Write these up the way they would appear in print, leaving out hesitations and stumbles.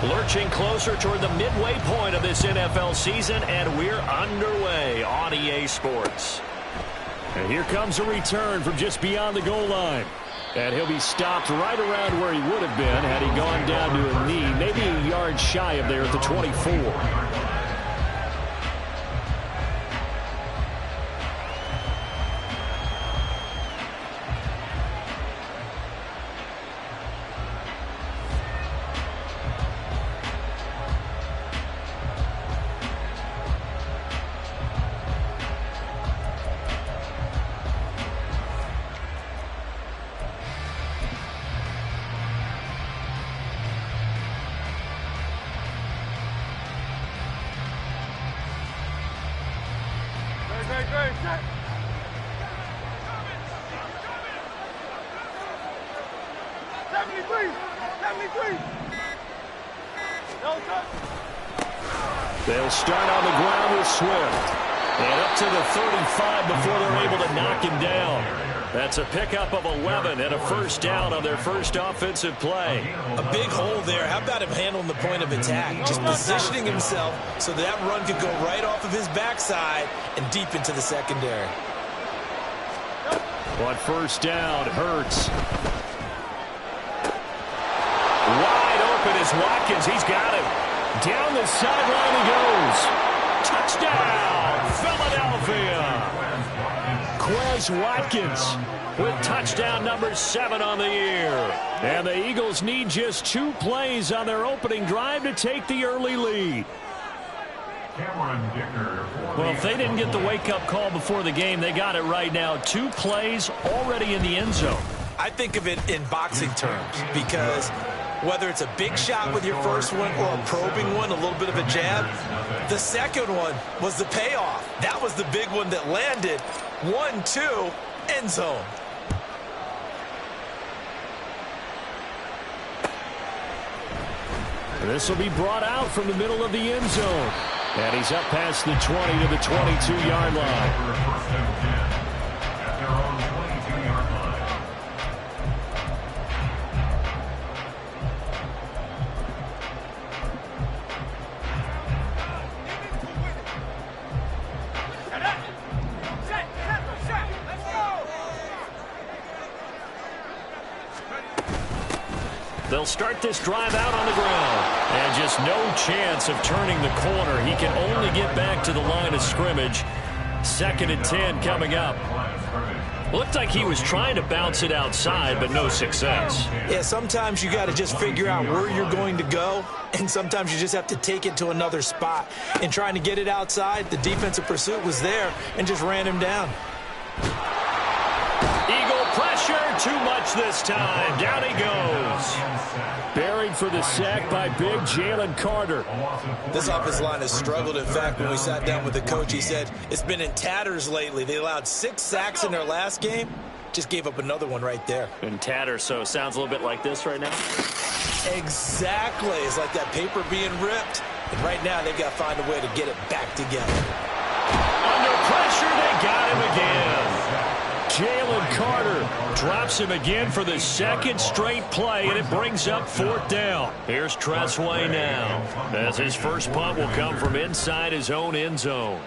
Lurching closer toward the midway point of this NFL season, and we're underway on EA Sports. And here comes a return from just beyond the goal line. And he'll be stopped right around where he would have been had he gone down to a knee, maybe a yard shy of there at the 24. They'll start on the ground with Swift. And up to the 35 before they're able to knock him down. That's a pickup of 11 and a first down on their first offensive play. A big hole there. How about him handling the point of attack? Just positioning himself so that run could go right off of his backside and deep into the secondary. On first down, Hurts. Wide open is Watkins. He's got him. Down the sideline he goes. Touchdown, Philadelphia. Quez Watkins with touchdown number 7 on the year. And the Eagles need just 2 plays on their opening drive to take the early lead. Well, if they didn't get the wake-up call before the game, they got it right now. 2 plays already in the end zone. I think of it in boxing terms because whether it's a big shot with your first one or a probing one, a little bit of a jab, the second one was the payoff. That was the big one that landed. 1-2, end zone. This will be brought out from the middle of the end zone. And he's up past the 20 to the 22-yard line. They'll start this drive out on the ground. And just no chance of turning the corner. He can only get back to the line of scrimmage. 2nd and 10 coming up. Looked like he was trying to bounce it outside, but no success. Yeah, sometimes you got to just figure out where you're going to go, and sometimes you just have to take it to another spot. In trying to get it outside, the defensive pursuit was there and just ran him down. Eagle pressure, too much this time. Down he goes. Buried for the sack by big Jalen Carter. This offensive line has struggled. In fact, when we sat down with the coach, he said it's been in tatters lately. They allowed 6 sacks in their last game. Just gave up another one right there. In tatters, so sounds a little bit like this right now. Exactly. It's like that paper being ripped. And right now, they've got to find a way to get it back together. Under pressure, they got him again. Jalen Carter drops him again for the 2nd straight play, and it brings up 4th down. Here's Tressway now, as his first punt will come from inside his own end zone.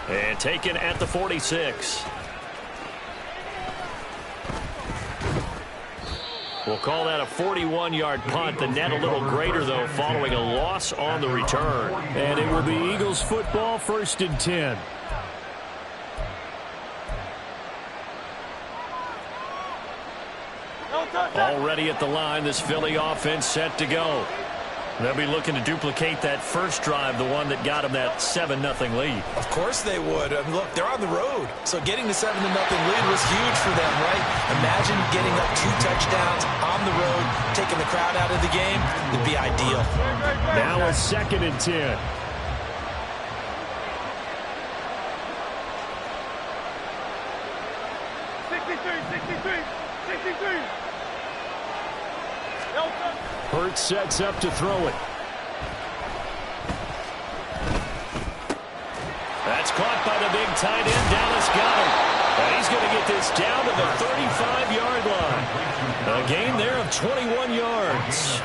And taken at the 46. We'll call that a 41-yard punt. The net a little greater, though, following a loss on the return. And it will be Eagles football, 1st and 10. Already at the line, this Philly offense set to go. They'll be looking to duplicate that first drive, the one that got them that 7-0 lead. Of course they would. I mean, look, they're on the road. So getting the 7-0 lead was huge for them, right? Imagine getting up 2 touchdowns on the road, taking the crowd out of the game. It'd be ideal. Now a 2nd and 10. Hurts sets up to throw it. That's caught by the big tight end. Dallas got it. And he's going to get this down to the 35-yard line. A gain there of 21 yards.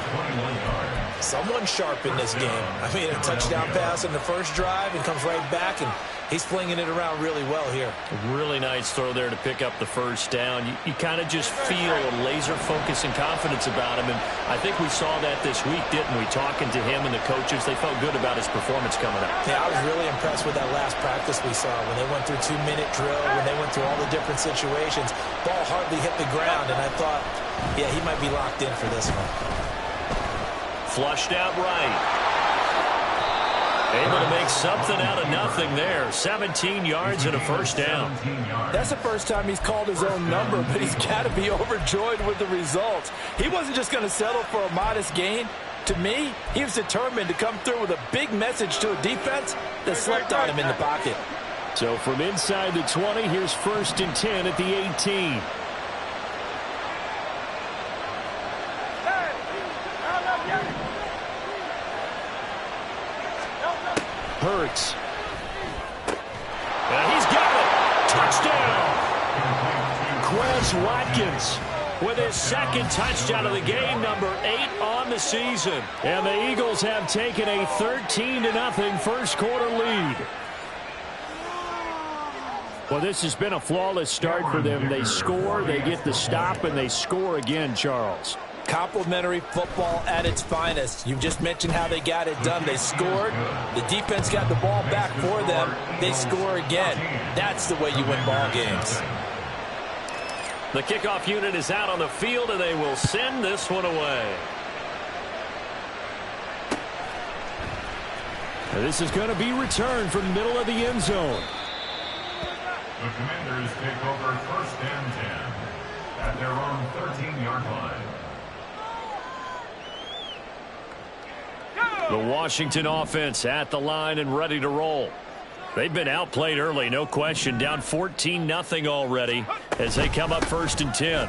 Someone sharp in this game. I mean, a touchdown pass in the first drive and comes right back, and he's flinging it around really well here. Really nice throw there to pick up the first down. You kind of just feel a laser focus and confidence about him, and I think we saw that this week, didn't we? Talking to him and the coaches, they felt good about his performance coming up. Yeah, I was really impressed with that last practice we saw when they went through 2-minute drill, when they went through all the different situations. Ball hardly hit the ground, and I thought, yeah, he might be locked in for this one. Flushed out right. Able to make something out of nothing there. 17 yards and a first down. That's the first time he's called his own number, but he's got to be overjoyed with the results. He wasn't just going to settle for a modest gain. To me, he was determined to come through with a big message to a defense that slept on him in the pocket. So from inside the 20, here's 1st and 10 at the 18. Hurts. And he's got it. Touchdown. Quez Watkins with his second touchdown of the game, number 8 on the season. And the Eagles have taken a 13-0 first quarter lead. Well, this has been a flawless start for them. They score, they get the stop, and they score again, Charles. Complimentary football at its finest. You just mentioned how they got it done. They scored. The defense got the ball back for them. They score again. That's the way you win ball games. The kickoff unit is out on the field, and they will send this one away. This is going to be returned from the middle of the end zone. The Commanders take over 1st and 10 at their own 13-yard line. The Washington offense at the line and ready to roll. They've been outplayed early, no question. Down 14-0 already as they come up 1st and 10.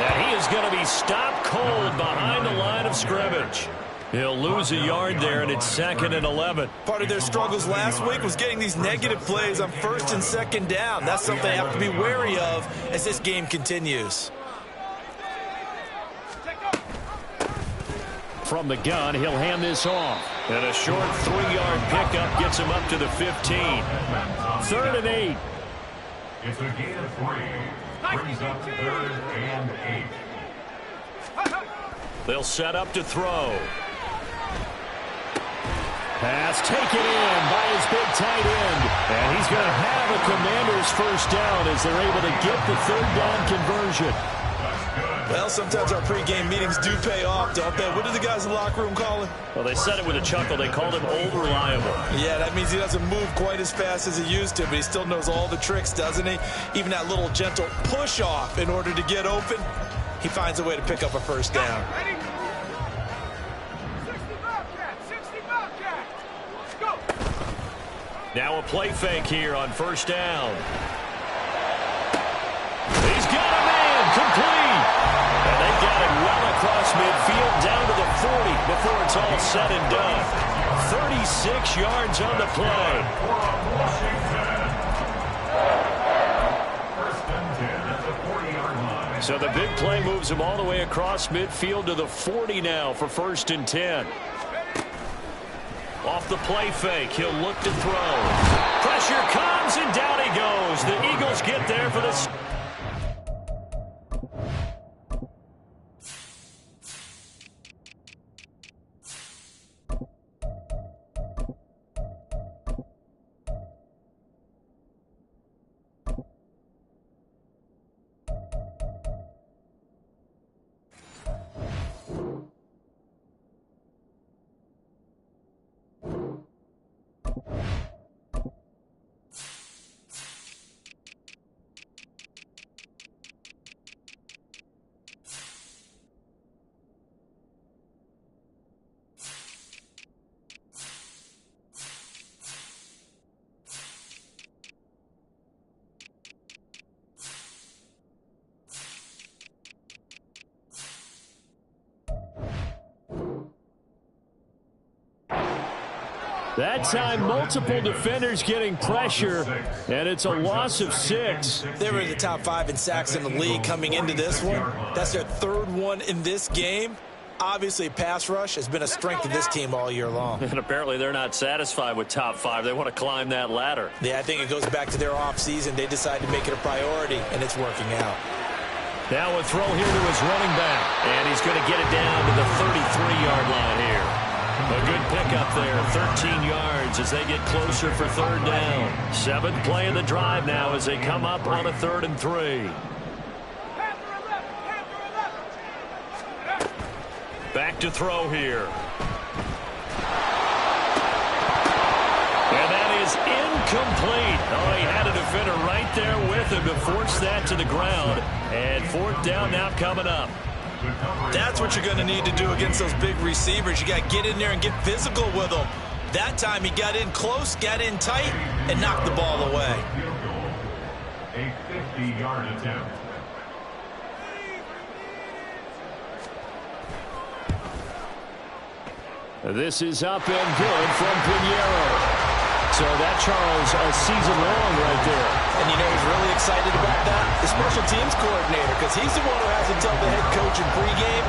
And he is going to be stopped cold behind the line of scrimmage. He'll lose a yard there, and it's 2nd and 11. Part of their struggles last week was getting these negative plays on 1st and 2nd down. That's something they have to be wary of as this game continues. From the gun, he'll hand this off. And a short 3-yard pickup gets him up to the 15. 3rd and 8. It's a gain of 3. Brings up 3rd and 8. They'll set up to throw. Pass taken in by his big tight end. And he's going to have a Commanders first down as they're able to get the 3rd down conversion. Well, sometimes our pregame meetings do pay off, don't they? What did the guys in the locker room call him? Well, they said it with a chuckle. They called him old reliable. Yeah, that means he doesn't move quite as fast as he used to, but he still knows all the tricks, doesn't he? Even that little gentle push-off in order to get open, he finds a way to pick up a first down. Now a play fake here on 1st down. He's got a man complete. And they got it well across midfield down to the 40 before it's all said and done. 36 yards on the play. So the big play moves him all the way across midfield to the 40 now for 1st and 10. Off the play fake, he'll look to throw. Pressure comes, and down he goes. The Eagles get there for the... That time, multiple defenders getting pressure, and it's a loss of 6. They were in the top 5 in sacks in the league coming into this one. That's their 3rd one in this game. Obviously, pass rush has been a strength of this team all year long. And apparently they're not satisfied with top 5. They want to climb that ladder. Yeah, I think it goes back to their offseason. They decided to make it a priority, and it's working out. Now a throw here to his running back, and he's going to get it down to the 33-yard line here. A good pickup there, 13 yards as they get closer for 3rd down. 7th play of the drive now as they come up on a 3rd and 3. Back to throw here. And that is incomplete. Oh, he had a defender right there with him to force that to the ground. And 4th down now coming up. That's what you're going to need to do against those big receivers. You got to get in there and get physical with them. That time he got in close, got in tight, and knocked the ball away. A 50-yard attempt. This is up and good from Pinheiro. So that, Charles, a season long right there. And you know who's really excited about that? The special teams coordinator, because he's the one who has to tell the head coach in pregame,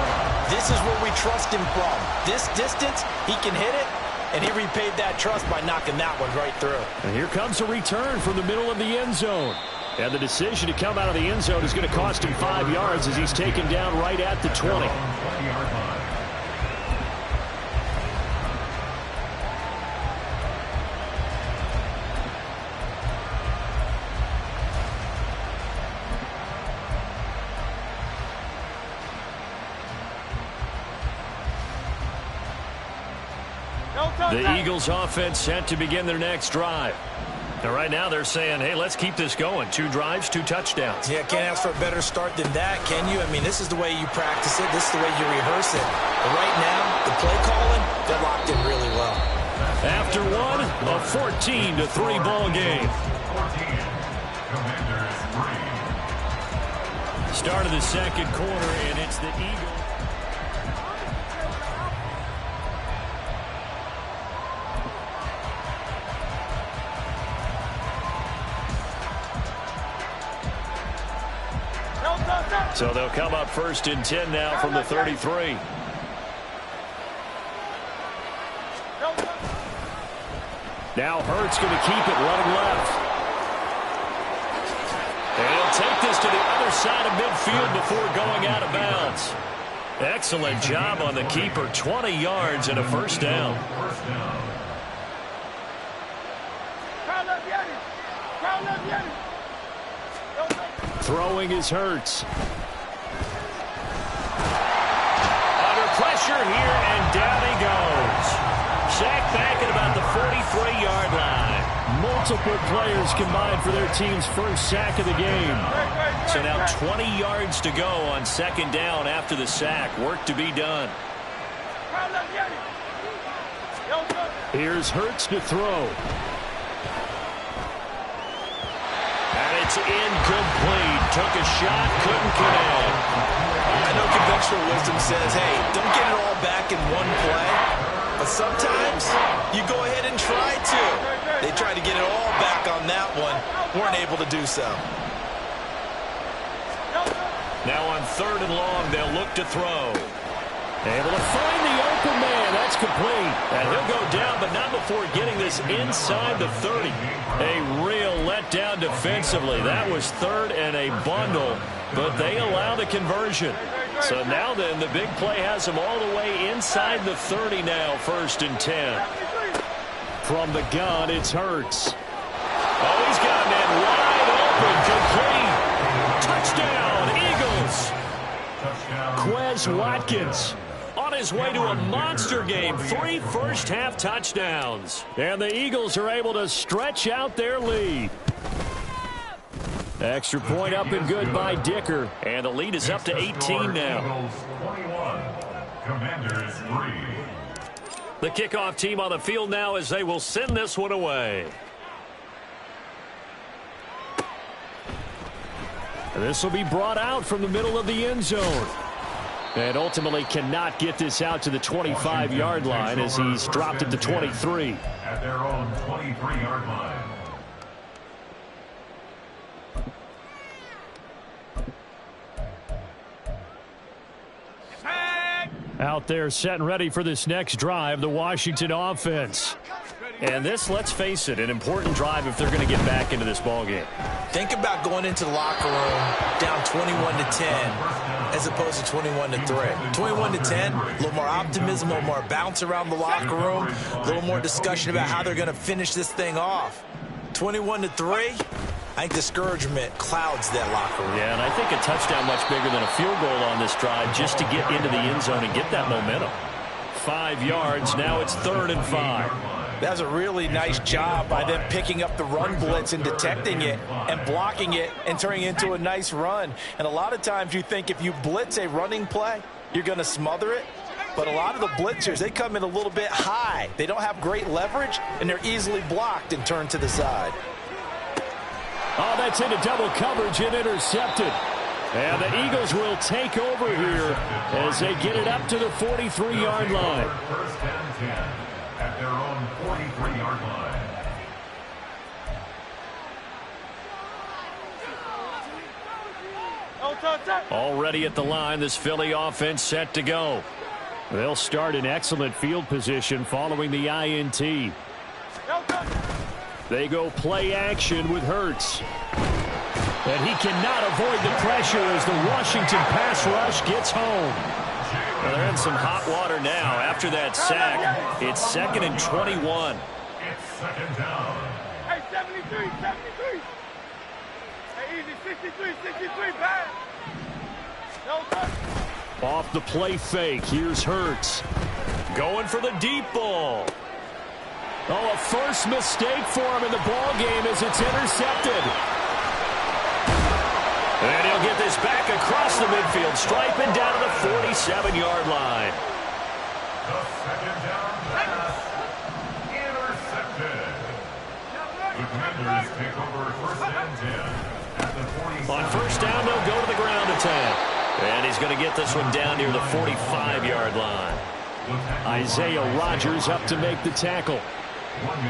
this is where we trust him from. This distance, he can hit it, and he repaid that trust by knocking that one right through. And here comes a return from the middle of the end zone. And the decision to come out of the end zone is going to cost him 5 yards as he's taken down right at the 20. 20-yard line. The Eagles offense set to begin their next drive. And right now they're saying, hey, let's keep this going. 2 drives, 2 touchdowns. Yeah, can't ask for a better start than that, can you? I mean, this is the way you practice it. This is the way you rehearse it. But right now, the play calling, they're locked in really well. After one, a 14-3 ball game. 14. Commanders 3. Start of the 2nd quarter, and it's the Eagles. So they'll come up 1st and 10 now from the 33. Now Hurts going to keep it running left. And he'll take this to the other side of midfield before going out of bounds. Excellent job on the keeper. 20 yards and a 1st down. Throwing is Hurts. Under pressure here, and down he goes. Sacked back at about the 43-yard line. Multiple players combined for their team's 1st sack of the game. So now 20 yards to go on 2nd down after the sack. Work to be done. Here's Hurts to throw. And it's incomplete. Took a shot, couldn't connect. I know conventional wisdom says, hey, don't get it all back in one play. But sometimes you go ahead and try to. They tried to get it all back on that one. Weren't able to do so. Now on 3rd and long, they'll look to throw. Able to find the open man. That's complete. And he'll go down, but not before getting this inside the 30. A real letdown defensively. That was 3rd and a bundle, but they allow the conversion. So now then, the big play has them all the way inside the 30 now, 1st and 10. From the gun, it's Hurts. Oh, he's got a man wide open, complete. Touchdown, Eagles. Quez Watkins on his way to a monster game. 3 first-half touchdowns. And the Eagles are able to stretch out their lead. Extra point up and good by Dicker. And the lead is up to 18 now. Eagles 21, Commanders 3. The kickoff team on the field now as they will send this one away. This will be brought out from the middle of the end zone. And ultimately cannot get this out to the 25-yard line as he's dropped it to 23. At their own 23-yard line. Out there set and ready for this next drive, the Washington offense. And this, let's face it, an important drive if they're going to get back into this ballgame. Think about going into the locker room down 21-10 as opposed to 21-3. 21-10, a little more optimism, a little more bounce around the locker room, a little more discussion about how they're going to finish this thing off. 21-3, I think discouragement clouds that locker room. Yeah, and I think a touchdown much bigger than a field goal on this drive just to get into the end zone and get that momentum. 5 yards, now it's 3rd and 5. That was a really nice job by them picking up the run blitz and detecting it and blocking it and turning it into a nice run. And a lot of times you think if you blitz a running play, you're going to smother it. But a lot of the blitzers, they come in a little bit high. They don't have great leverage, and they're easily blocked and turned to the side. Oh, that's into double coverage and intercepted. And the Eagles will take over here as they get it up to the 43-yard line. First and 10 at their own 43-yard line. Already at the line, this Philly offense set to go. They'll start in excellent field position following the INT. They go play action with Hurts. And he cannot avoid the pressure as the Washington pass rush gets home. Well, they're in some hot water now after that sack. It's 2nd and 21. It's 2nd down. Hey, 73, 73. Hey, easy, 63, 63, bad. No touch. Off the play fake, here's Hurts. Going for the deep ball. Oh, a first mistake for him in the ball game as it's intercepted. And he'll get this back across the midfield, striping down to the 47-yard line. The 2nd down pass intercepted. The Commanders take over 1st and 10 at the 47. On 1st down, they'll go to the ground attack. And he's going to get this one down near the 45-yard line. Isaiah Rodgers up to make the tackle.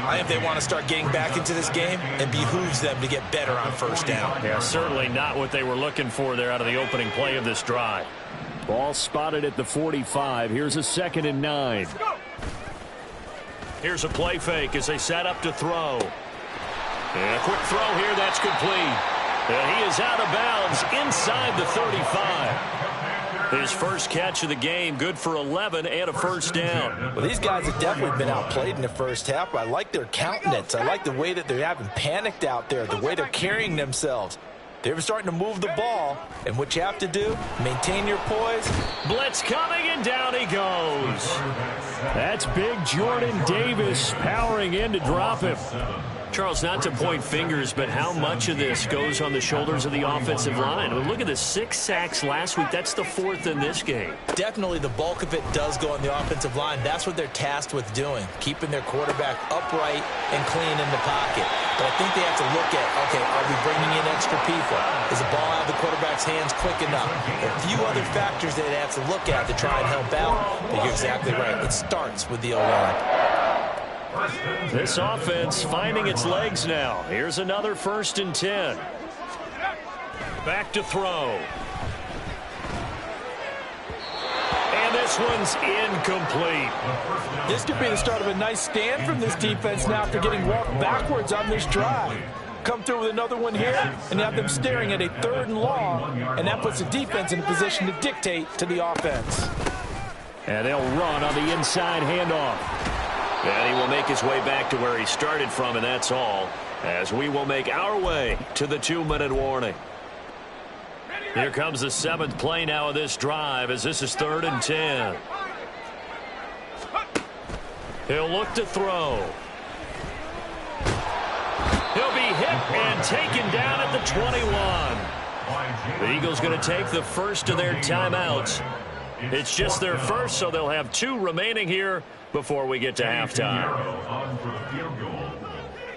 I think they want to start getting back into this game, it behooves them to get better on 1st down. Yeah, certainly not what they were looking for there out of the opening play of this drive. Ball spotted at the 45. Here's a 2nd and 9. Here's a play fake as they set up to throw. And a quick throw here, that's complete. And he is out of bounds inside the 35. His first catch of the game, good for 11 and a 1st down. Well, these guys have definitely been outplayed in the first half. I like their countenance. I like the way that they haven't panicked out there, the way they're carrying themselves. They're starting to move the ball, and what you have to do, maintain your poise. Blitz coming, and down he goes. That's big Jordan Davis powering in to drop him. Charles, not to point fingers, but how much of this goes on the shoulders of the offensive line? I mean, look at the 6 sacks last week. That's the 4th in this game. Definitely the bulk of it does go on the offensive line. That's what they're tasked with doing, keeping their quarterback upright and clean in the pocket. But I think they have to look at, okay, are we bringing in extra people? Is the ball out of the quarterback's hands quick enough? There are a few other factors they'd have to look at to try and help out. But you're exactly right. It starts with the O-line. This offense finding its legs now. Here's another 1st and 10. Back to throw. And this one's incomplete. This could be the start of a nice stand from this defense now after getting walked backwards on this drive. Come through with another one here and have them staring at a 3rd and long, and that puts the defense in a position to dictate to the offense. And they'll run on the inside handoff. And he will make his way back to where he started from, and that's all, as we will make our way to the 2-minute warning. Here comes the 7th play now of this drive as this is 3rd and 10. He'll look to throw. He'll be hit and taken down at the 21. The Eagles going to take the first of their timeouts. It's just their first, so they'll have 2 remaining here before we get to halftime. On for the field goal.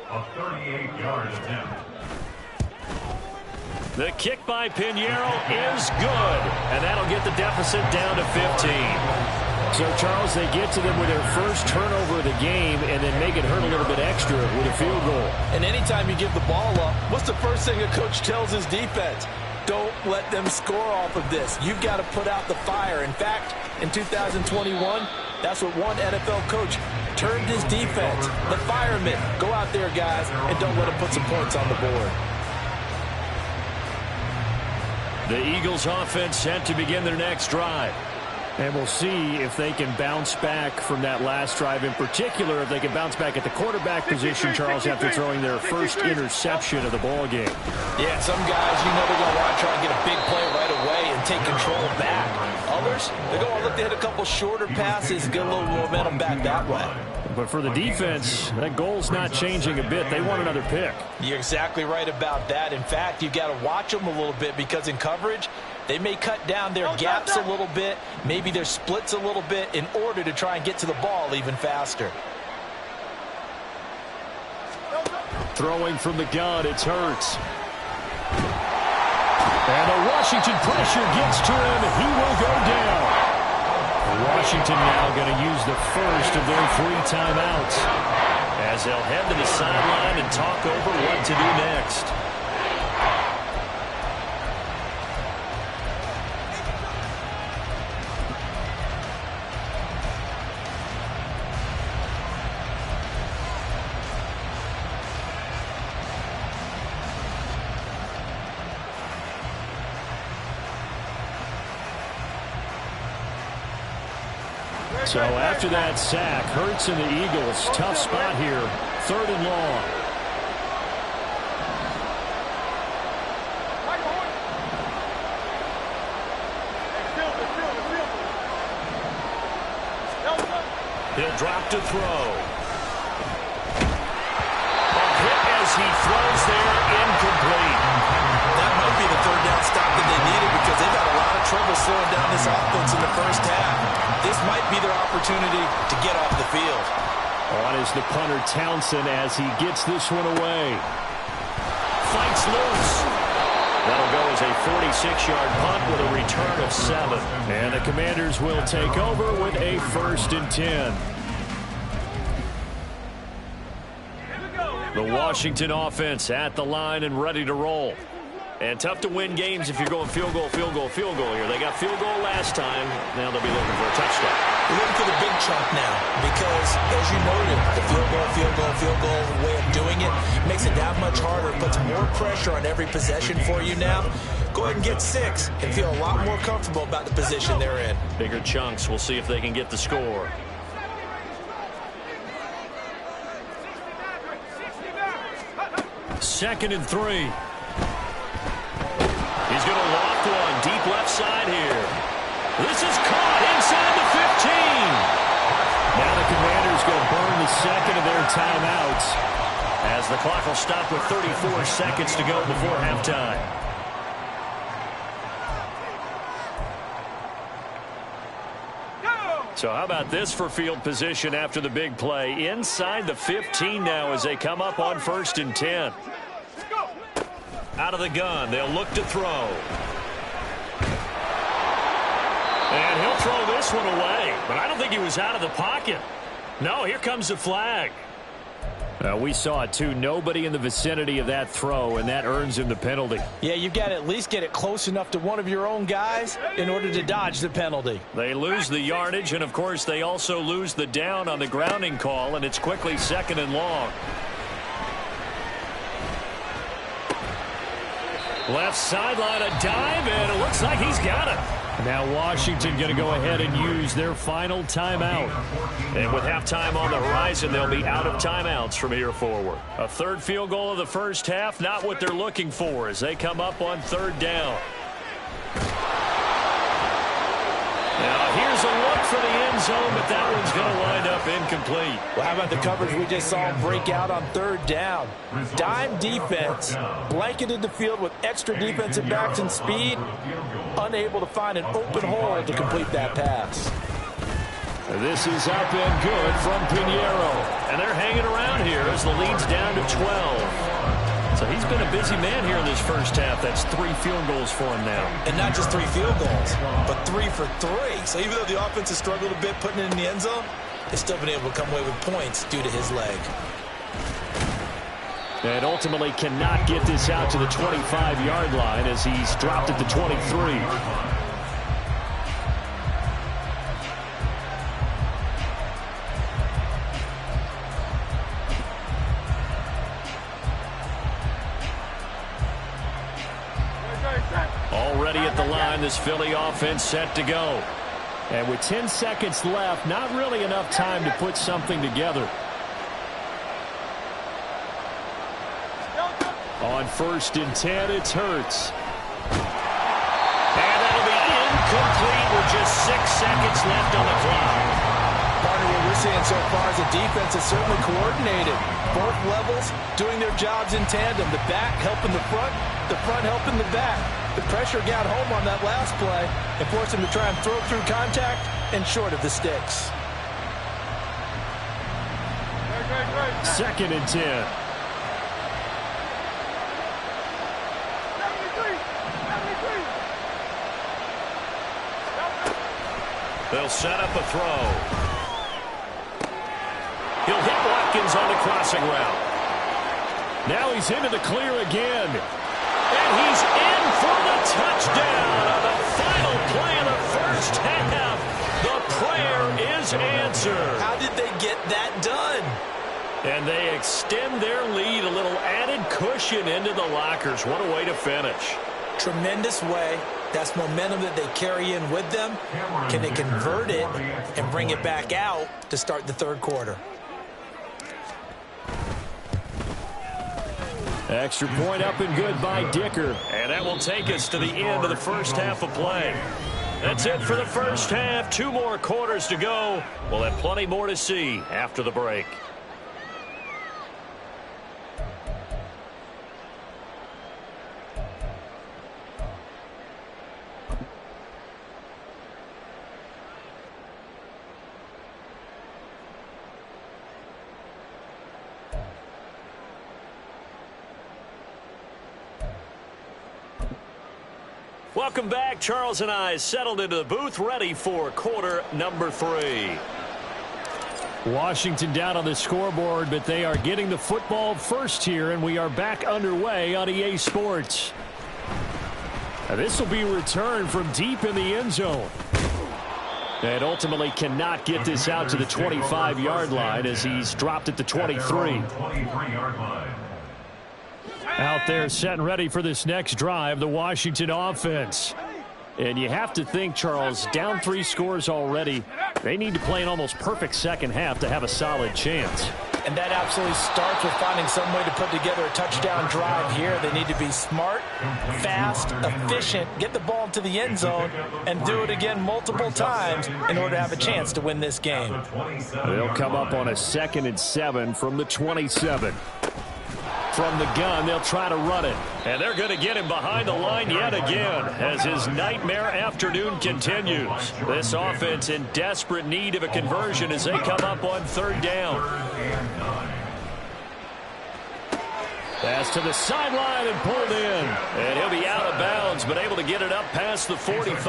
A 38-yard attempt. The kick by Pinheiro is good, and that'll get the deficit down to 15. So, Charles, they get to them with their first turnover of the game and then make it hurt a little bit extra with a field goal. And anytime you give the ball up, what's the first thing a coach tells his defense? Don't let them score off of this. You've got to put out the fire. In fact, in 2021, that's what one NFL coach termed his defense. The firemen. Go out there, guys, and don't let them put some points on the board. The Eagles offense set to begin their next drive. And we'll see if they can bounce back from that last drive. In particular, if they can bounce back at the quarterback position, Charles, after throwing their first interception of the ball game. Yeah, some guys, you know, they're going to want to try and get a big play right away and take control back. Others, they're going to look to hit a couple shorter passes, get a little momentum back that way. But for the defense, that goal's not changing a bit. They want another pick. You're exactly right about that. In fact, you've got to watch them a little bit because in coverage, they may cut down their gaps a little bit, maybe their splits a little bit in order to try and get to the ball even faster. Throwing from the gun, it's Hurts. And the Washington pressure gets to him. He will go down. Washington now going to use the first of their 3 timeouts as they'll head to the sideline and talk over what to do next. So after that sack, Hurts and the Eagles, tough spot here, 3rd and long. He'll drop to throw. A hit as he throws there, incomplete. That might be the 3rd down stop that they needed because they've had a lot of trouble slowing down this offense in the first half. This might be their opportunity to get off the field. On is the punter Townsend as he gets this one away. Fights loose. That'll go as a 46-yard punt with a return of 7. And the Commanders will take over with a 1st and 10. The Washington offense at the line and ready to roll. And tough to win games if you're going field goal, field goal, field goal here. They got field goal last time. Now they'll be looking for a touchdown. We're looking for the big chunk now because, as you noted, the field goal way of doing it makes it that much harder. It puts more pressure on every possession for you now. Go ahead and get 6 and feel a lot more comfortable about the position they're in. Bigger chunks. We'll see if they can get the score. 2nd and 3. He's going to loft one deep left side here. This is caught inside the 15. Now the Commanders going to burn the 2nd of their timeouts as the clock will stop with 34 seconds to go before halftime. So how about this for field position after the big play? Inside the 15 now as they come up on 1st and 10. Out of the gun, they'll look to throw. And he'll throw this one away. But I don't think he was out of the pocket. No, here comes the flag. We saw it, too. Nobody in the vicinity of that throw, and that earns him the penalty. Yeah, you've got to at least get it close enough to one of your own guys in order to dodge the penalty. They lose the yardage, and, of course, they also lose the down on the grounding call, and it's quickly 2nd and long. Left sideline, a dive, and it looks like he's got it. Now Washington going to go ahead and use their final timeout. And with halftime on the horizon, they'll be out of timeouts from here forward. A 3rd field goal of the first half, not what they're looking for as they come up on 3rd down. Now here's a look for the end zone, but that one's going to wind up incomplete. Well, how about the coverage we just saw him break out on 3rd down? Dime defense, blanketed the field with extra defensive backs and speed, unable to find an open hole to complete that pass. This is up and good from Pinheiro. And they're hanging around here as the lead's down to 12. So he's been a busy man here in this first half. That's 3 field goals for him now. And not just 3 field goals, but 3 for 3. So even though the offense has struggled a bit putting it in the end zone, they've still been able to come away with points due to his leg. And ultimately cannot get this out to the 25-yard line as he's dropped at the 23. Already at the line, this Philly offense set to go. And with 10 seconds left, not really enough time to put something together. On 1st and 10, it's Hurts. And that'll be incomplete with just 6 seconds left on the clock. Partner, what we're seeing so far is the defense is certainly coordinated. Both levels doing their jobs in tandem. The back helping the front helping the back. The pressure got home on that last play and forced him to try and throw through contact and short of the sticks. 2nd and 10. They'll set up a throw. He'll hit Watkins on the crossing route. Now he's into the clear again. And he's in for the touchdown on the final play of the first half. The prayer is answered. How did they get that done? And they extend their lead, a little added cushion into the lockers. What a way to finish. Tremendous way. That's momentum that they carry in with them. Can they convert it and bring it back out to start the 3rd quarter? Extra point up and good by Dicker. And that will take us to the end of the first half of play. That's it for the first half. 2 more quarters to go. We'll have plenty more to see after the break. Welcome back. Charles and I settled into the booth, ready for quarter number 3. Washington down on the scoreboard, but they are getting the football first here, and we are back underway on EA Sports. Now, this will be returned from deep in the end zone. And ultimately cannot get this out to the 25-yard line as he's dropped at the 23. Out there set and ready for this next drive, the Washington offense. And you have to think, Charles, down 3 scores already. They need to play an almost perfect second half to have a solid chance. And that absolutely starts with finding some way to put together a touchdown drive here. They need to be smart, fast, efficient, get the ball to the end zone, and do it again multiple times in order to have a chance to win this game. They'll come up on a 2nd and 7 from the 27. From the gun, they'll try to run it. And they're going to get him behind the line yet again as his nightmare afternoon continues. This offense in desperate need of a conversion as they come up on 3rd down. Pass to the sideline and pulled in. And he'll be out of bounds, but able to get it up past the 45.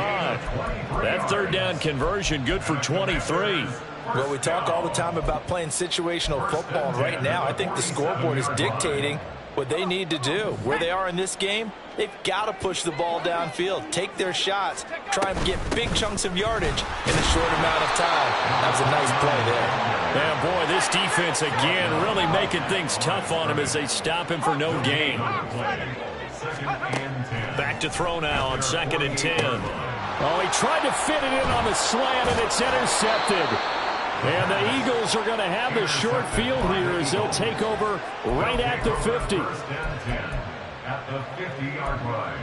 That 3rd down conversion good for 23. Well, we talk all the time about playing situational football, and right now I think the scoreboard is dictating what they need to do. Where they are in this game, they've got to push the ball downfield, take their shots, try and get big chunks of yardage in a short amount of time. That was a nice play there. Yeah, boy, this defense again really making things tough on him as they stop him for no gain. Back to throw now on 2nd and 10. Oh, he tried to fit it in on the slant, and it's intercepted. And the Eagles are going to have the short field here as they'll take over right at the 50. At the 50-yard line.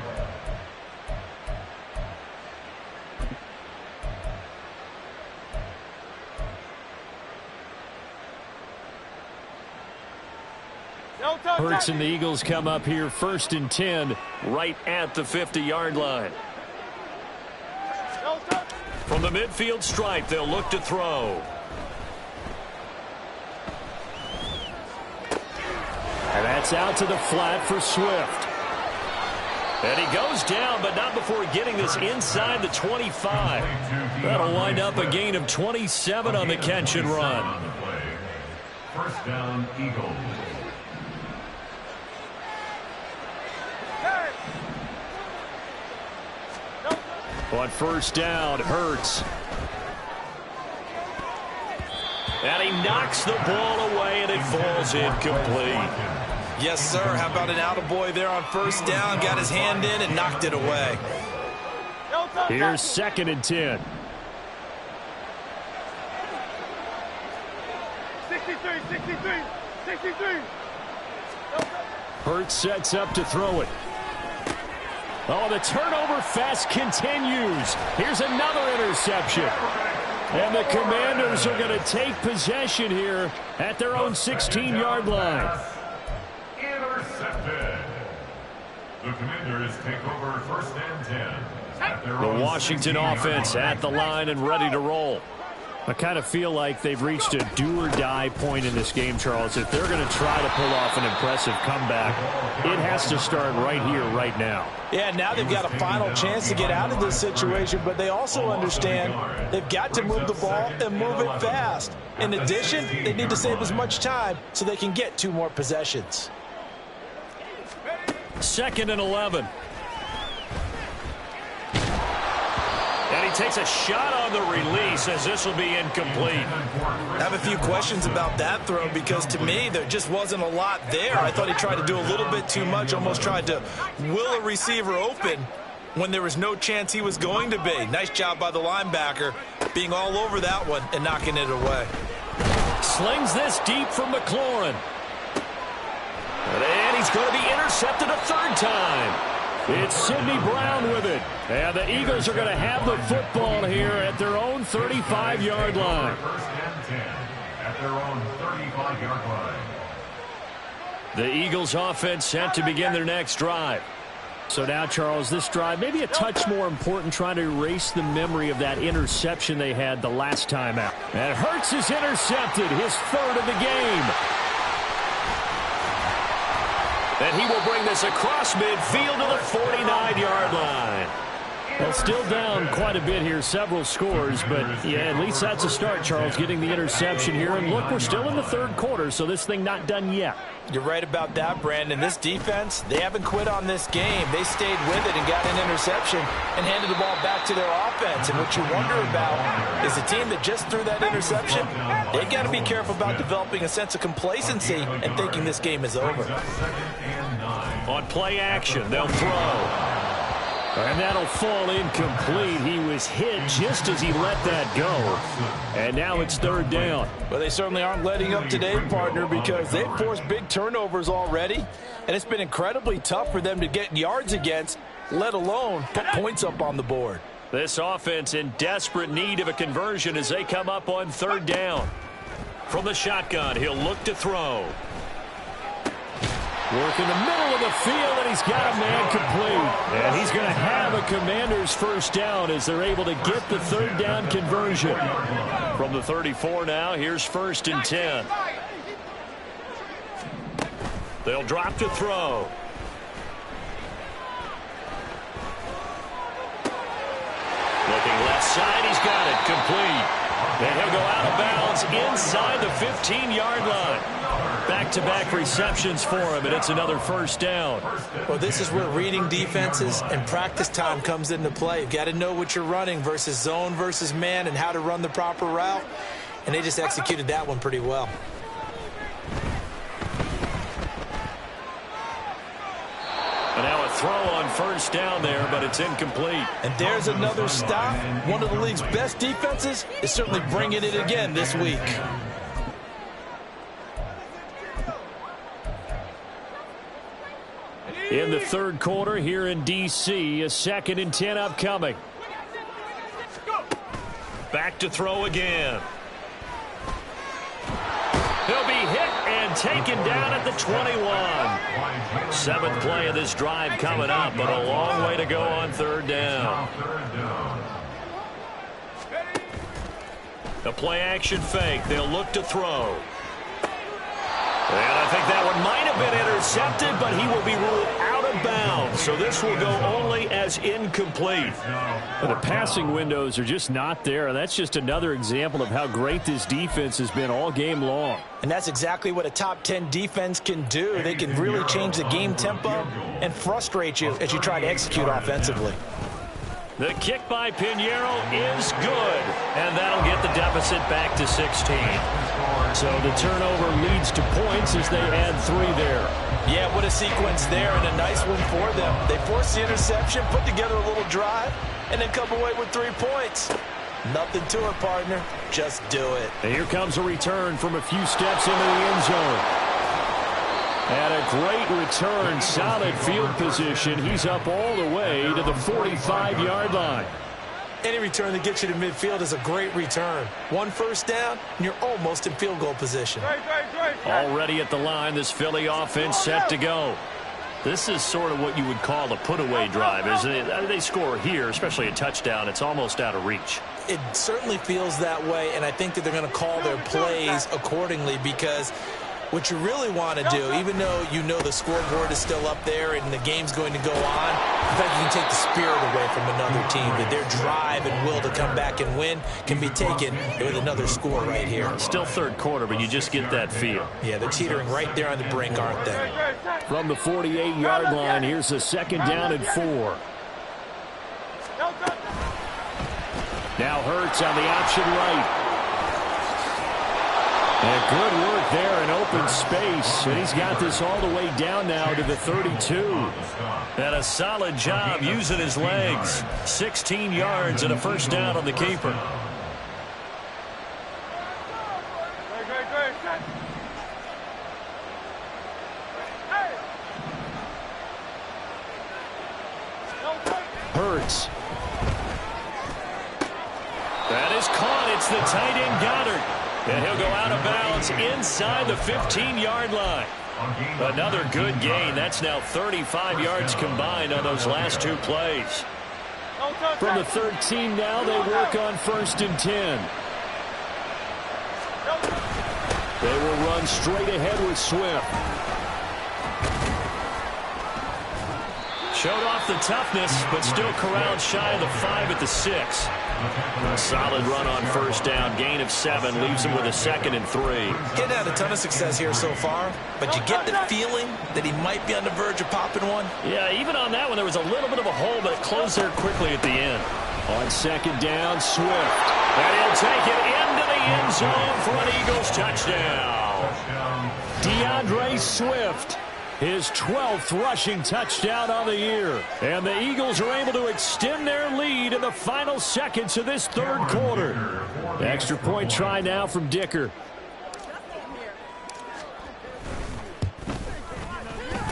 Hurts and the Eagles come up here 1st and 10 right at the 50-yard line. From the midfield stripe, they'll look to throw. And that's It's out to the flat for Swift. And he goes down, but not before getting this inside the 25. That'll wind up a gain of 27 on the catch and run. First down, Eagles. On first down, Hurts. And he knocks the ball away, and it falls incomplete. Yes, sir. How about an attaboy there on first down? Got his hand in and knocked it away. Here's 2nd and 10. 63. Hurts sets up to throw it. Oh, the turnover fest continues. Here's another interception. And the Commanders are going to take possession here at their own 16-yard line. Intercepted. The Commanders take over first and 10. The Washington offense at the line and ready to roll. I kind of feel like they've reached a do-or-die point in this game, Charles. If they're going to try to pull off an impressive comeback, it has to start right here, right now. Yeah, now they've got a final chance to get out of this situation, but they also understand they've got to move the ball and move it fast. In addition, they need to save as much time so they can get 2 more possessions. 2nd and 11. And he takes a shot on the release as this will be incomplete. I have a few questions about that throw because to me there just wasn't a lot there. I thought he tried to do a little bit too much, almost tried to will a receiver open when there was no chance he was going to be. Nice job by the linebacker being all over that one and knocking it away. Slings this deep from McLaurin. And he's going to be intercepted a 3rd time. It's Sidney Brown with it. And the Eagles are going to have the football here at their own 35-yard line. First and 10 at their own 35-yard line. The Eagles offense set to begin their next drive. So now, Charles, this drive maybe a touch more important, trying to erase the memory of that interception they had the last time out. And Hurts is intercepted, his 3rd of the game. And he will bring this across midfield to the 49-yard line. Well, still down quite a bit here, several scores, but yeah, at least that's a start, Charles, getting the interception here. And look, we're still in the 3rd quarter, so this thing not done yet. You're right about that, Brandon. This defense, they haven't quit on this game. They stayed with it and got an interception and handed the ball back to their offense. And what you wonder about is the team that just threw that interception, they got to be careful about developing a sense of complacency and thinking this game is over. On play action, they'll throw. And that'll fall incomplete. He was hit just as he let that go. And now it's 3rd down. Well, they certainly aren't letting up today, partner, because they've forced big turnovers already. And it's been incredibly tough for them to get yards against, let alone put points up on the board. This offense in desperate need of a conversion as they come up on 3rd down. From the shotgun, he'll look to throw. Work in the middle of the field, and he's got a man complete. And he's going to have a Commanders 1st down as they're able to get the 3rd down conversion. From the 34 now, here's 1st and 10. They'll drop to throw. Looking left side, he's got it, complete. And he'll go out of bounds inside the 15-yard line. Back-to-back receptions for him, and it's another 1st down. Well, this is where reading defenses and practice time comes into play. You've got to know what you're running versus zone versus man and how to run the proper route. And they just executed that one pretty well. And now a throw on 1st down there, but it's incomplete. And there's another stop. One of the league's best defenses is certainly bringing it again this week. In the 3rd quarter here in D.C., a 2nd and 10 upcoming. Back to throw again. He'll be hit and taken down at the 21. 7th play of this drive coming up, but a long way to go on 3rd down. The play action fake. They'll look to throw. And I think that one might have been intercepted. but he will be ruled out of bounds. So this will go only as incomplete. The passing windows are just not there. And that's just another example of how great this defense has been all game long. And that's exactly what a top 10 defense can do. They can really change the game tempo and frustrate you as you try to execute offensively. The kick by Pinheiro is good, and that'll get the deficit back to 16. So the turnover leads to points as they add 3 there. Yeah, what a sequence there, and a nice one for them. They forced the interception, put together a little drive, and then come away with 3 points. Nothing to it, partner. Just do it. And here comes a return from a few steps into the end zone. And a great return, solid field position. He's up all the way to the 45-yard line. Any return that gets you to midfield is a great return. 1 first down, and you're almost in field goal position. Already at the line, this Philly offense set to go. This is sort of what you would call a put-away drive, isn't it? They score here, especially a touchdown. It's almost out of reach. It certainly feels that way, and I think that they're going to call their plays accordingly, because what you really want to do, even though you know the scoreboard is still up there and the game's going to go on, in fact, you can take the spirit away from another team, that their drive and will to come back and win can be taken with another score right here. Still third quarter, but you just get that feel. Yeah, they're teetering right there on the brink, aren't they? From the 48-yard line, here's a 2nd down and 4. Now Hurts on the option right. And good work there in open space. And he's got this all the way down now to the 32. And a solid job using his legs. 16 yards and a first down on the keeper. Hurts. That is caught. It's the tight end Goddard. And he'll go out of bounds inside the 15-yard line. Another good gain. That's now 35 yards combined on those last 2 plays. From the 13 now, they work on 1st and 10. They will run straight ahead with Swift. Showed off the toughness, but still corralled shy of the 5 at the 6. A solid run on 1st down. Gain of 7 leaves him with a 2nd and 3. Getting had a ton of success here so far, but you get the feeling that he might be on the verge of popping one. Yeah, even on that one, there was a little bit of a hole, but it closed there quickly at the end. On 2nd down, Swift. And he'll take it into the end zone for an Eagles touchdown. DeAndre Swift. His 12th rushing touchdown on the year. And the Eagles are able to extend their lead in the final seconds of this 3rd quarter. Extra point try now from Dicker.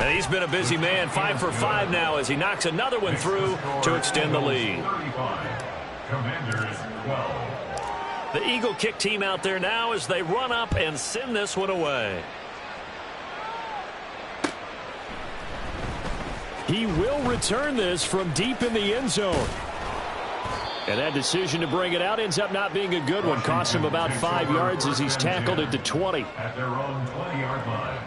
And he's been a busy man, 5 for 5 now as he knocks another one through to extend the lead. The Eagle kick team out there now as they run up and send this one away. He will return this from deep in the end zone. And that decision to bring it out ends up not being a good one. Cost him about 5 yards as he's tackled at the 20. At their own 20-yard line.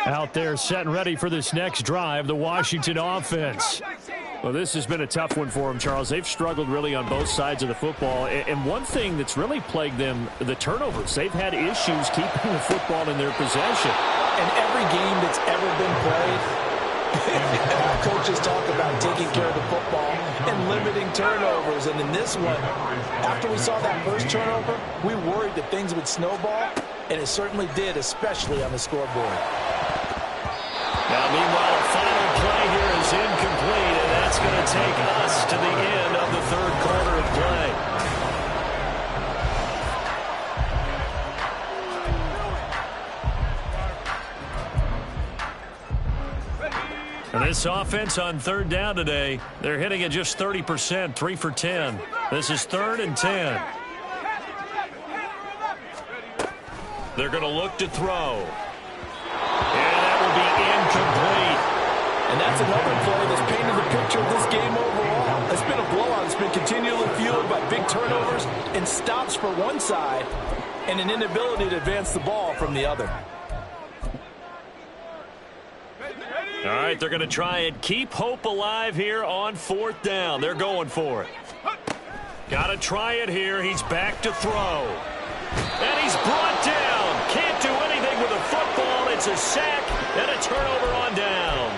Out there set and ready for this next drive, the Washington offense. Well, this has been a tough one for them, Charles. They've struggled really on both sides of the football. And one thing that's really plagued them, the turnovers. They've had issues keeping the football in their possession. And every game that's ever been played, coaches talk about taking care of the football and limiting turnovers. And in this one, after we saw that first turnover, we worried that things would snowball, and it certainly did, especially on the scoreboard. Now, meanwhile, a final play here is incomplete, and that's going to take us to the end of the 3rd quarter of play. And this offense on 3rd down today, they're hitting at just 30%, 3 for 10. This is 3rd and 10. They're going to look to throw. And that will be incomplete. And that's another play that's painted the picture of this game overall. It's been a blowout. It's been continually fueled and stops for one side and an inability to advance the ball from the other. All right, they're going to try and keep hope alive here on 4th down. They're going for it. Got to try it here. He's back to throw. And he's brought down. Can't do anything with a football. It's a sack and a turnover on downs.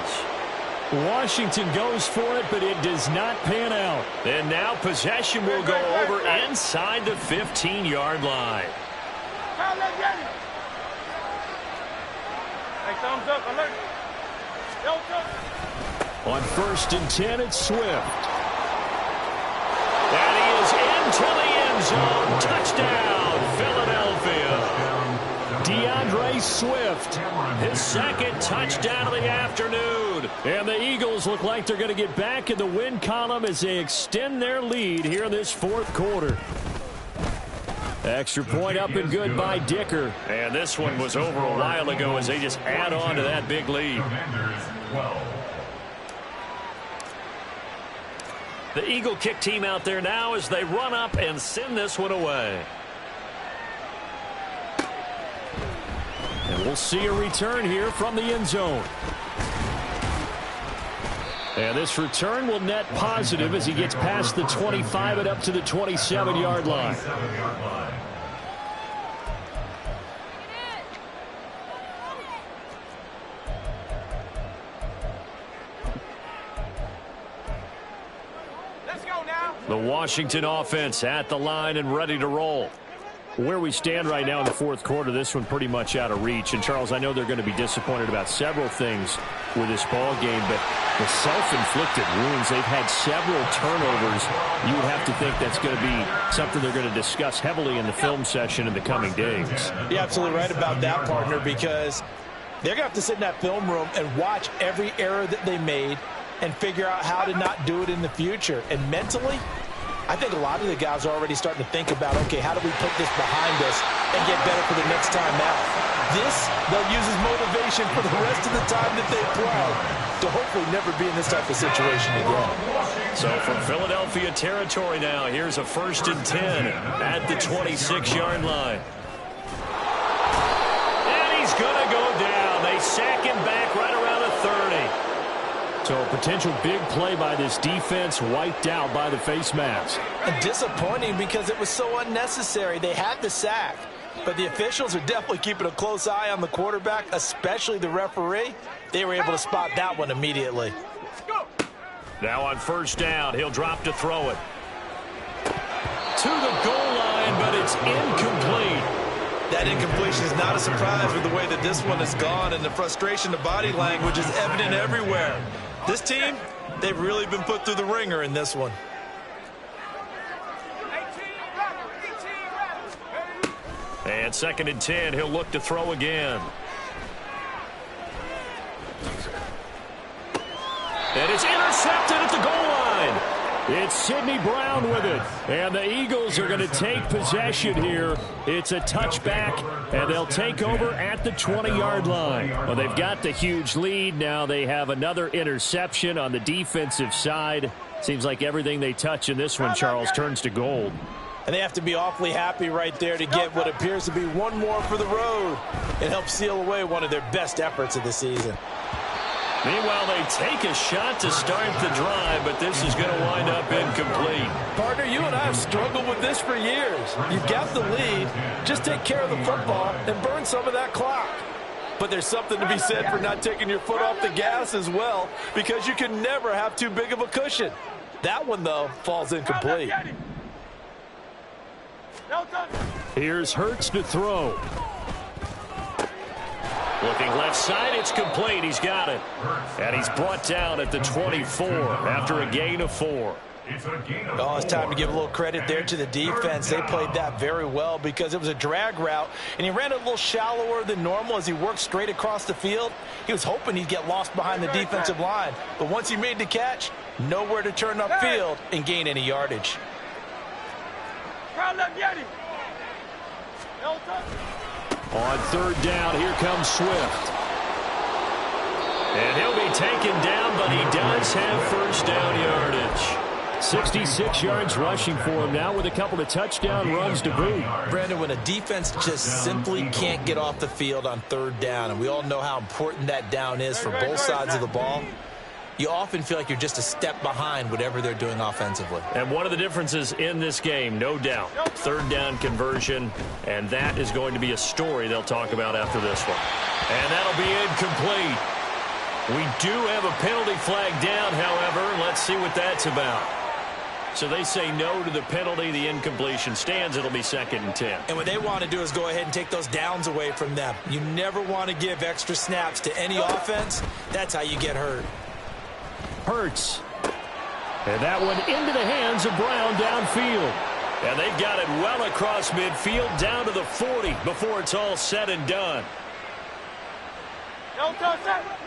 Washington goes for it, but it does not pan out. And now possession will go over inside the 15-yard line. Hey, thumbs up, alert. On 1st and 10, it's Swift. And he is into the end zone. Touchdown, Philadelphia. DeAndre Swift. His second touchdown of the afternoon. And the Eagles look like they're going to get back in the win column as they extend their lead here in this 4th quarter. Extra point up and good by Dicker. And this one was over a while ago as they just add on to that big lead. The Eagle kick team out there now as they run up and send this one away. And we'll see a return here from the end zone. And this return will net positive as he gets past the 25 and up to the 27-yard line. The Washington offense at the line and ready to roll. Where we stand right now in the 4th quarter, this one pretty much out of reach. And, Charles, I know they're going to be disappointed about several things with this ball game, but the self-inflicted wounds, they've had several turnovers. You would have to think that's going to be something they're going to discuss heavily in the film session in the coming days. You're absolutely right about that, partner, because they're going to have to sit in that film room and watch every error that they made and figure out how to not do it in the future. And mentally, I think a lot of the guys are already starting to think about, okay, how do we put this behind us and get better for the next time out? This, they'll use as motivation for the rest of the time that they play to hopefully never be in this type of situation again. So from Philadelphia territory now, here's a 1st and 10 at the 26-yard line. And he's going to go down. They sack him back right around the 30. So a potential big play by this defense wiped out by the face mask. And disappointing because it was so unnecessary. They had the sack, but the officials are definitely keeping a close eye on the quarterback, especially the referee. They were able to spot that one immediately. Now on 1st down, he'll drop to throw it. To the goal line, but it's incomplete. That incompletion is not a surprise with the way that this one has gone, and the frustration, the body language is evident everywhere. This team, they've really been put through the ringer in this one. And 2nd and 10, he'll look to throw again. And it's intercepted at the goal line. It's Sidney Brown with it. And the Eagles are going to take possession here. It's a touchback, and they'll take over at the 20-yard line. Well, they've got the huge lead. Now they have another interception on the defensive side. Seems like everything they touch in this one, Charles, turns to gold. And they have to be awfully happy right there to get what appears to be one more for the road. It helps seal away one of their best efforts of the season. Meanwhile, they take a shot to start the drive, but this is going to wind up incomplete. Partner, you and I have struggled with this for years. You've got the lead. Just take care of the football and burn some of that clock. But there's something to be said for not taking your foot off the gas as well, because you can never have too big of a cushion. That one, though, falls incomplete. Here's Hurts to throw. Looking left side, it's complete. He's got it. And he's brought down at the 24 after a gain of 4. Oh, it's time to give a little credit there to the defense. They played that very well because it was a drag route, and he ran a little shallower than normal as he worked straight across the field. He was hoping he'd get lost behind the defensive line, but once he made the catch, nowhere to turn upfield and gain any yardage. On 3rd down, here comes Swift. And he'll be taken down, but he does have 1st down yardage. 66 yards rushing for him now with a couple of touchdown runs to boot. Brandon, when a defense just simply can't get off the field on third down, and we all know how important that down is for both sides of the ball, you often feel like you're just a step behind whatever they're doing offensively. And one of the differences in this game, no doubt, third down conversion, and that is going to be a story they'll talk about after this one. And that'll be incomplete. We do have a penalty flag down, however. Let's see what that's about. So they say no to the penalty. The incompletion stands. It'll be 2nd and 10. And what they want to do is go ahead and take those downs away from them. You never want to give extra snaps to any offense. That's how you get hurt. Hurts. And that one into the hands of Brown downfield. And they've got it well across midfield down to the 40 before it's all said and done. Don't touch that.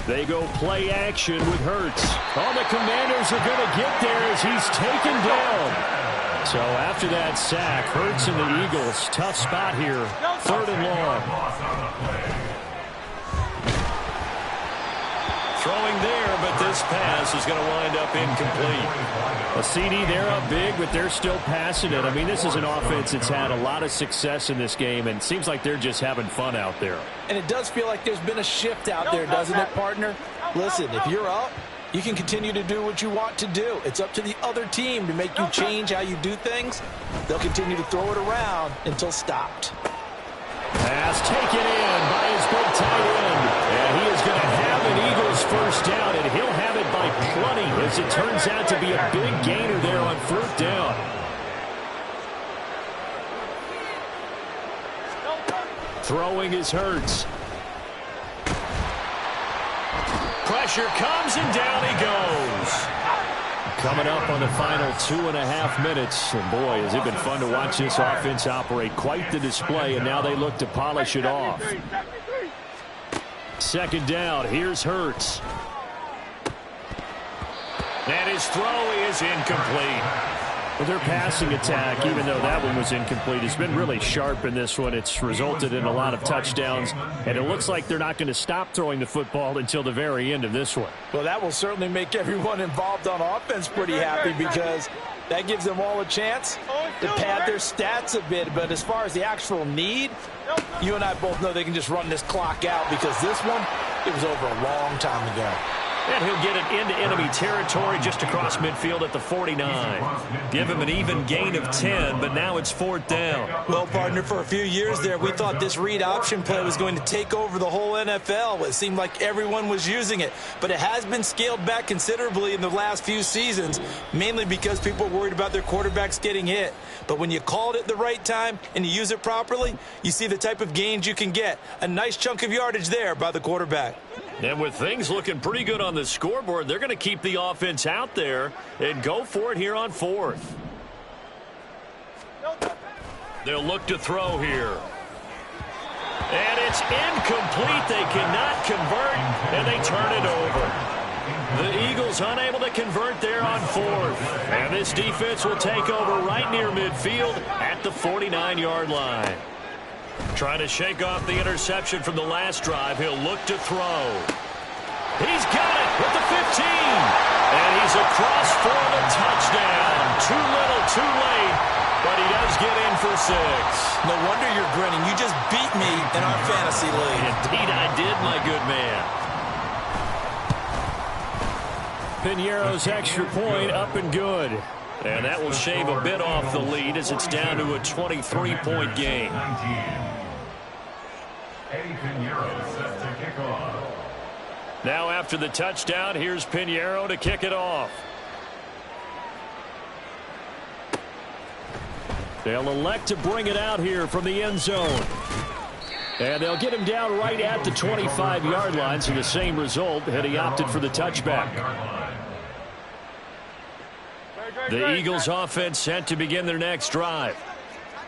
They go play action with Hurts. All the Commanders are going to get there as he's taken down. So after that sack, Hurts and the Eagles, tough spot here, 3rd and long. Throwing there, but this pass is going to wind up incomplete. A CD, they're up big, but they're still passing it. I mean, this is an offense that's had a lot of success in this game, and it seems like they're just having fun out there. And it does feel like there's been a shift out there, doesn't it, partner? Listen, if you're up, you can continue to do what you want to do. It's up to the other team to make you change how you do things. They'll continue to throw it around until stopped. Pass taken in by his big tight end. And he is going to have an Eagles first down, and he'll have it by plenty as it turns out to be a big gainer there on 4th down. Throwing is Hurts. Pressure comes, and down he goes. Coming up on the final 2.5 minutes. And boy, has it been fun to watch this offense operate. Quite the display, and now they look to polish it off. 2nd down, here's Hurts. And his throw is incomplete. Well, their passing attack, even though that one was incomplete, has been really sharp in this one. It's resulted in a lot of touchdowns, and it looks like they're not going to stop throwing the football until the very end of this one. Well, that will certainly make everyone involved on offense pretty happy because that gives them all a chance to pad their stats a bit. But as far as the actual need, you and I both know they can just run this clock out because this one, it was over a long time ago. And he'll get it into enemy territory just across midfield at the 49. Give him an even gain of 10, but now it's 4th down. Well, partner, for a few years there, we thought this read option play was going to take over the whole NFL. It seemed like everyone was using it, but it has been scaled back considerably in the last few seasons, mainly because people are worried about their quarterbacks getting hit. But when you call it at the right time and you use it properly, you see the type of gains you can get. A nice chunk of yardage there by the quarterback. And with things looking pretty good on the scoreboard, they're going to keep the offense out there and go for it here on 4th. They'll look to throw here. And it's incomplete. They cannot convert, and they turn it over. The Eagles unable to convert there on 4th. And this defense will take over right near midfield at the 49-yard line. Trying to shake off the interception from the last drive. He'll look to throw. He's got it with the 15. And he's across for the touchdown. Too little, too late. But he does get in for 6. No wonder you're grinning. You just beat me in our fantasy league. Indeed I did, my good man. Piñeiro's extra point up and good. And that will shave a bit off the lead as it's down to a 23-point game. Now after the touchdown, here's Piñeiro to kick it off. They'll elect to bring it out here from the end zone. And they'll get him down right at the 25-yard line, so the same result had he opted for the touchback. The Eagles offense set to begin their next drive.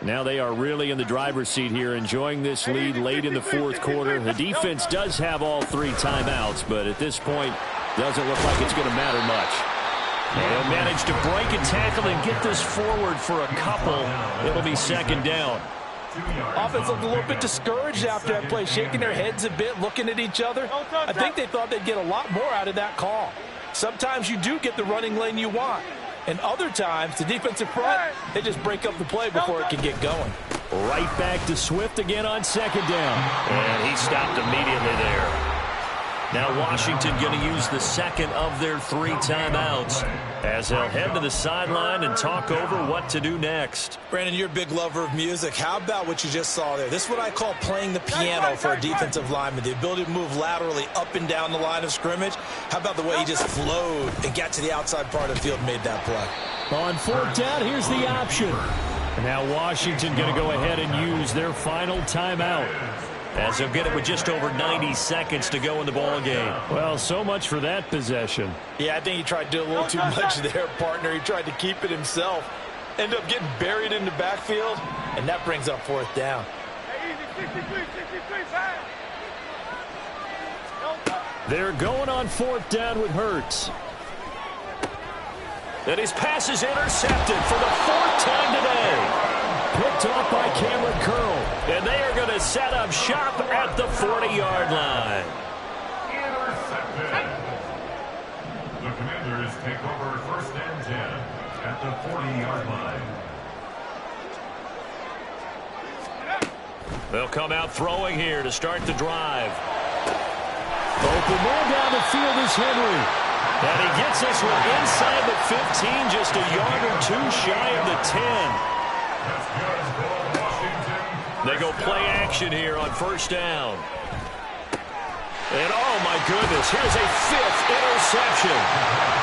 Now they are really in the driver's seat here, enjoying this lead late in the 4th quarter. The defense does have all 3 timeouts, but at this point, doesn't look like it's going to matter much. They'll manage to break a tackle and get this forward for a couple. It'll be 2nd down. Offense looked a little bit discouraged after that play, shaking their heads a bit, looking at each other. I think they thought they'd get a lot more out of that call. Sometimes you do get the running lane you want. And other times, the defensive front, they just break up the play before it can get going. Right back to Swift again on second down. And he stopped immediately there. Now Washington going to use the second of their 3 timeouts as they'll head to the sideline and talk over what to do next. Brandon, you're a big lover of music. How about what you just saw there? This is what I call playing the piano for a defensive lineman, the ability to move laterally up and down the line of scrimmage. How about the way he just flowed and got to the outside part of the field and made that play? On 4th down, here's the option. Now Washington going to go ahead and use their final timeout, as they'll get it with just over 90 seconds to go in the ball game. Well, so much for that possession. Yeah, I think he tried to do a little too much there, partner. He tried to keep it himself. Ended up getting buried in the backfield, and that brings up 4th down. They're going on 4th down with Hurts. And his pass is intercepted for the 4th time today. Picked off by Cameron Curl. And they are going to set up shop at the 40-yard line. Intercepted. The Commanders take over 1st and 10 at the 40-yard line. They'll come out throwing here to start the drive. Open man down the field is Henry. And he gets this one inside the 15, just a yard or 2 shy of the 10. They go play action here on 1st down. And oh my goodness, here's a 5th interception.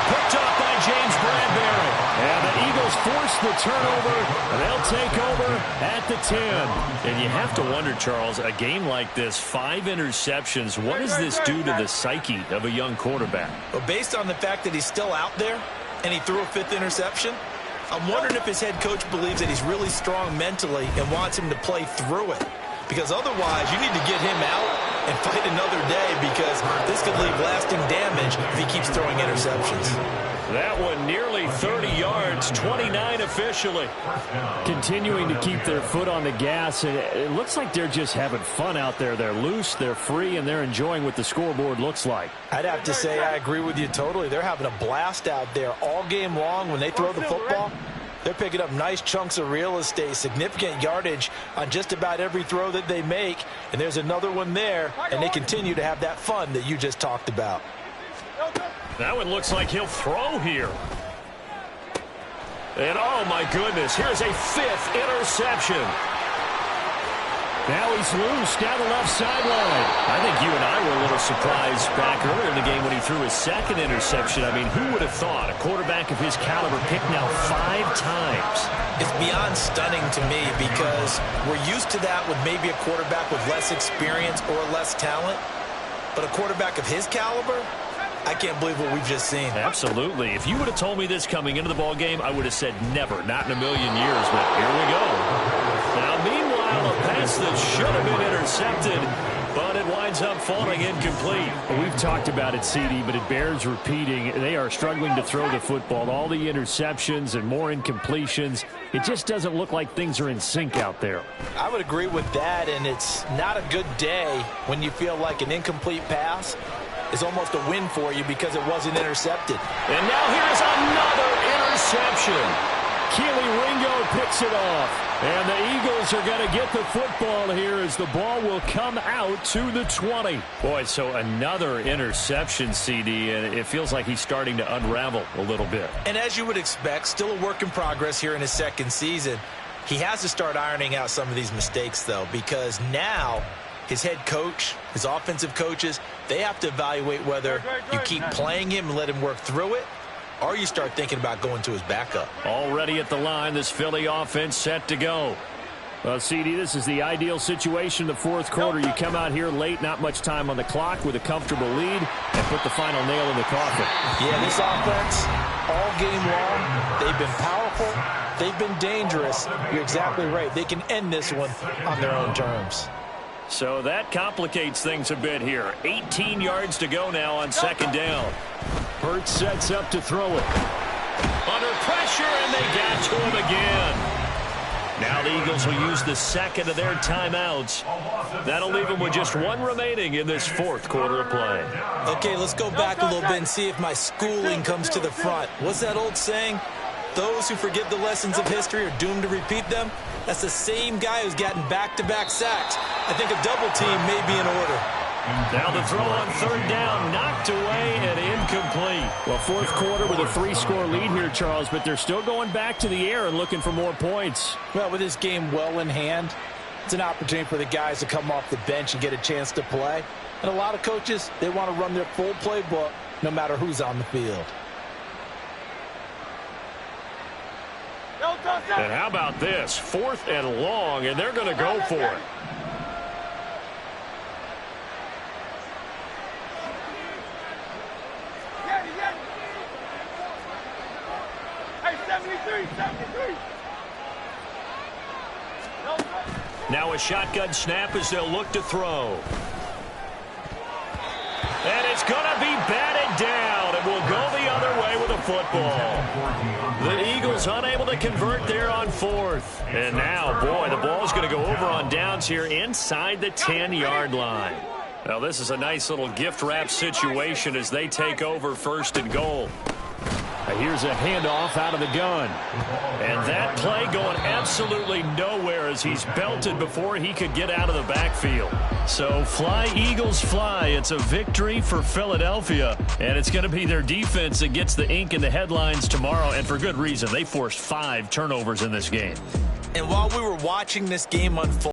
Picked off by James Bradbury. And the Eagles force the turnover. And they'll take over at the 10. And you have to wonder, Charles, a game like this, 5 interceptions, what does this do to the psyche of a young quarterback? Well, based on the fact that he's still out there and he threw a 5th interception, I'm wondering if his head coach believes that he's really strong mentally and wants him to play through it. Because otherwise, you need to get him out and fight another day, because this could leave lasting damage if he keeps throwing interceptions. That one nearly 30 yards, 29 officially. Continuing to keep their foot on the gas. It looks like they're just having fun out there. They're loose, they're free, and they're enjoying what the scoreboard looks like. I'd have to say I agree with you totally. They're having a blast out there all game long. When they throw the football, they're picking up nice chunks of real estate, significant yardage on just about every throw that they make. And there's another one there, and they continue to have that fun that you just talked about. That one looks like he'll throw here. And oh my goodness, here's a 5th interception. Now he's loose down the left sideline. I think you and I were a little surprised back earlier in the game when he threw his 2nd interception. I mean, who would have thought a quarterback of his caliber picked now 5 times? It's beyond stunning to me, because we're used to that with maybe a quarterback with less experience or less talent. But a quarterback of his caliber, I can't believe what we've just seen. Absolutely. If you would have told me this coming into the ball game, I would have said never, not in a million years. But here we go. Now, meanwhile, a pass that should have been intercepted, but it winds up falling incomplete. Well, we've talked about it, CD, but it bears repeating. They are struggling to throw the football. All the interceptions and more incompletions. It just doesn't look like things are in sync out there. I would agree with that, and it's not a good day when you feel like an incomplete pass is almost a win for you because it wasn't intercepted. And now here's another interception. Keely Ringo picks it off. And the Eagles are going to get the football here as the ball will come out to the 20. Boy, so another interception, CD, and it feels like he's starting to unravel a little bit. And as you would expect, still a work in progress here in his 2nd season. He has to start ironing out some of these mistakes, though, because now his head coach, his offensive coaches, they have to evaluate whether you keep playing him and let him work through it, or you start thinking about going to his backup. Already at the line, this Philly offense set to go. Well, CD, this is the ideal situation in the 4th quarter. You come out here late, not much time on the clock, with a comfortable lead, and put the final nail in the coffin. Yeah, this offense, all game long, they've been powerful, they've been dangerous. You're exactly right. They can end this one on their own terms. So that complicates things a bit here. 18 yards to go now on 2nd down. Hurts sets up to throw it. Under pressure, and they got to him again. Now the Eagles will use the second of their timeouts. That'll leave them with just one remaining in this fourth quarter of play. Okay, let's go back a little bit and see if my schooling comes to the front. What's that old saying? Those who forget the lessons of history are doomed to repeat them. That's the same guy who's gotten back-to-back sacks. I think a double team may be in order. Now the throw on third down, knocked away and incomplete. Well, fourth quarter with a 3-score lead here, Charles, but they're still going back to the air and looking for more points. Well, with this game well in hand, it's an opportunity for the guys to come off the bench and get a chance to play. And a lot of coaches, they want to run their full playbook no matter who's on the field. And how about this? 4th and long, and they're going to go for it. Hey, 73. Now a shotgun snap as they'll look to throw. And it's going to be batted down. It will go the other way with a football. The Eagles unable to convert there on 4th. And now, boy, the ball's going to go over on downs here inside the 10-yard line. Now, this is a nice little gift wrap situation as they take over 1st and goal. Here's a handoff out of the gun. And that play going absolutely nowhere as he's belted before he could get out of the backfield. So fly, Eagles, fly. It's a victory for Philadelphia. And it's going to be their defense that gets the ink in the headlines tomorrow. And for good reason. They forced 5 turnovers in this game. And while we were watching this game unfold,